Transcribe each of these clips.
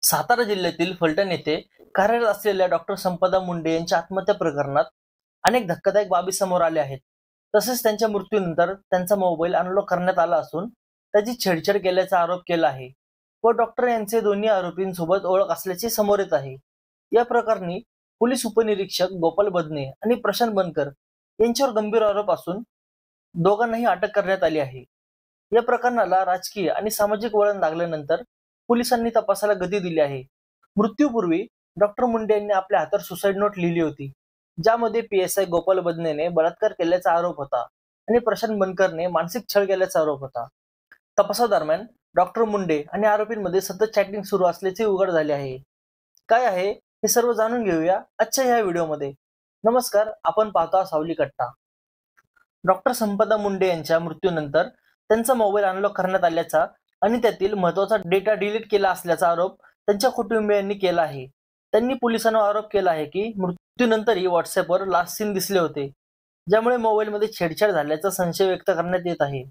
सातारा जिल्ह्यातील फलटण येथे कार्यरत असलेल्या डॉक्टर संपदा मुंडे यांच्या आत्महत्या प्रकरणात अनेक धक्कादायक बाबी समोर आल्या आहेत। तसेच त्यांच्या मृत्यूनंतर त्यांचा मोबाईल अनलॉक करण्यात आला असून त्याची छेडछाड केल्याचा आरोप केला आहे व डॉक्टर यांचे दोन्ही आरोपींसोबत ओळख असल्याचे समोर येत आहे। या प्रकरणी पोलीस उपनिरीक्षक गोपाल बदने आणि प्रशांत बनकर यांच्यावर गंभीर आरोप असून दोघांनाही अटक करण्यात आली आहे। या प्रकरणाला राजकीय आणि सामाजिक वळण लागल्यानंतर पोलिसांनी तपासाला गती दिली आहे। मृत्यूपूर्वी डॉक्टर मुंडे यांनी आपल्या हातावर सुसाईड नोट लिहिली होती, ज्यामध्ये PSI गोपाल बदनेने बलात्कार केल्याचा आरोप होता आणि प्रशांत बनकरने मानसिक छळ केल्याचा आरोप होता। तपासादरम्यान डॉक्टर मुंडे आणि आरोपींमध्ये सतत चॅटिंग सुरू असल्याचे उघड झाले आहे। काय आहे हे सर्व जाणून घेऊया आजच्या या व्हिडिओमध्ये। नमस्कार, आपण पाहता सावली कट्टा। डॉक्टर संपदा मुंडे यांच्या मृत्यूनंतर त्यांचा मोबाईल अनलॉक करण्यात आल्याचा आणि त्यातील महत्त्वाचा डेटा डिलीट केला असल्याचा आरोप त्यांच्या कुटुंबियांनी केला आहे। त्यांनी पोलिसांवर आरोप केला आहे की मृत्यूनंतरही व्हॉट्सअपवर लास्ट सीन दिसले होते, ज्यामुळे मोबाईलमध्ये छेडछाड झाल्याचा संशय व्यक्त करण्यात येत आहे।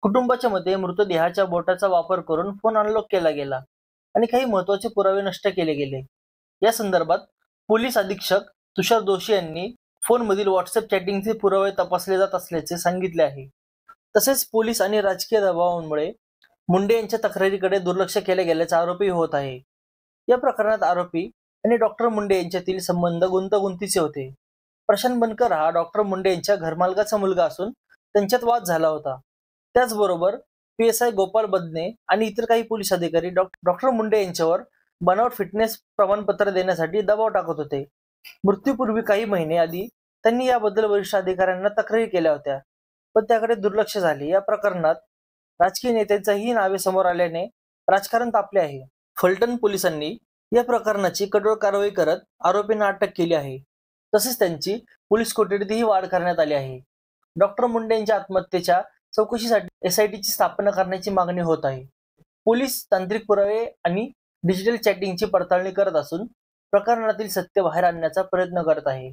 कुटुंबाच्या मते मृतदेहाच्या बोटाचा वापर करून फोन अनलॉक केला गेला आणि काही महत्त्वाचे पुरावे नष्ट केले गेले। या संदर्भात पोलीस अधीक्षक तुषार दोशी यांनी फोनमधील व्हॉट्सअप चॅटिंगचे पुरावे तपासले जात असल्याचे सांगितले आहे। तसेच पोलीस आणि राजकीय दबावामुळे मुंडे यांच्या तक्रारीकडे दुर्लक्ष केले गेल्याचा आरोपही होत आहे। या प्रकरणात आरोपी आणि डॉक्टर मुंडे यांच्यातील संबंध गुंतागुंतीचे होते। प्रशांत बनकर हा डॉक्टर मुंडे यांच्या घरमालकाचा मुलगा असून त्यांच्यात वाद झाला होता। त्याचबरोबर PSI गोपाल बदने आणि इतर काही पोलीस अधिकारी डॉक्टर मुंडे यांच्यावर बनावट फिटनेस प्रमाणपत्र देण्यासाठी दबाव टाकत होते। मृत्यूपूर्वी काही महिने आधी त्यांनी याबद्दल वरिष्ठ अधिकाऱ्यांना तक्रारी केल्या होत्या, पण त्याकडे दुर्लक्ष झाले। या प्रकरणात राजकीय नेत्यांचीही नावे समोर आल्याने राजकारण तापले आहे। फलटण पोलिसांनी या प्रकरणाची कठोर कारवाई करत आरोपींना अटक केली आहे। तसेच त्यांची पोलीस कोठडीतही वाढ करण्यात आली आहे। डॉक्टर मुंडे यांच्या आत्महत्येच्या चौकशीसाठी SIT ची स्थापना करण्याची मागणी होत आहे। पोलीस तांत्रिक पुरावे आणि डिजिटल चॅटिंगची पडताळणी करत असून प्रकरणातील सत्य बाहेर आणण्याचा प्रयत्न करत आहे।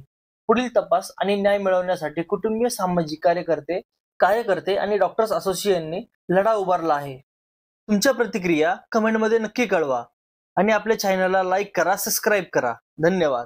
पुढील तपास आणि न्याय मिळवण्यासाठी कुटुंबीय, सामाजिक कार्यकर्ते आणि डॉक्टर्स असोसिएशनने लढा उभारला आहे। तुमच्या प्रतिक्रिया कमेंटमध्ये नक्की कळवा आणि आपल्या चॅनलला लाईक करा, सबस्क्राईब करा। धन्यवाद।